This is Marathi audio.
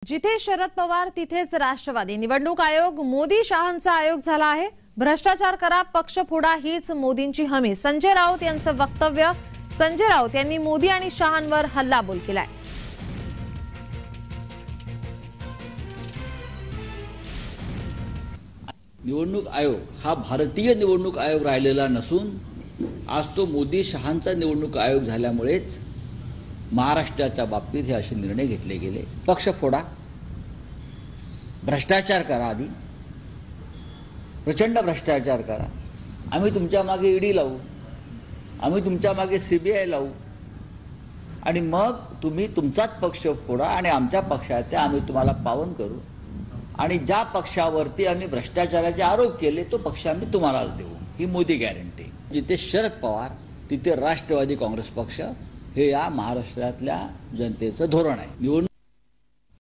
जिथे शरद पवार तिथेच राष्ट्रवादी। निवडणूक आयोग मोदी शहांचा आयोग झाला आहे। भ्रष्टाचार करा, पक्ष फोडा हीच मोदींची हमी। संजय राऊत यांचं वक्तव्य। संजय राऊत यांनी मोदी आणि शहांवर हल्लाबोल केलाय। निवडणूक आयोग हा भारतीय निवडणूक आयोग राहिलेला नसून आज तो मोदी शहांचा निवडणूक आयोग झाल्यामुळेच महाराष्ट्राच्या बाबतीत हे असे निर्णय घेतले गेले। पक्ष फोडा, भ्रष्टाचार करा, आधी प्रचंड भ्रष्टाचार करा, आम्ही तुमच्या मागे ईडी लावू, आम्ही तुमच्या मागे सीबीआय लावू आणि मग तुम्ही तुमचाच पक्ष फोडा आणि आमच्या पक्षात आम्ही तुम्हाला पावन करू आणि ज्या पक्षावरती आम्ही भ्रष्टाचाराचे आरोप केले तो पक्ष आम्ही तुम्हालाच देऊ। ही मोदी गॅरंटी। जिथे शरद पवार तिथे राष्ट्रवादी काँग्रेस पक्ष हे या महाराष्ट्रातल्या जनतेचं धोरण आहे।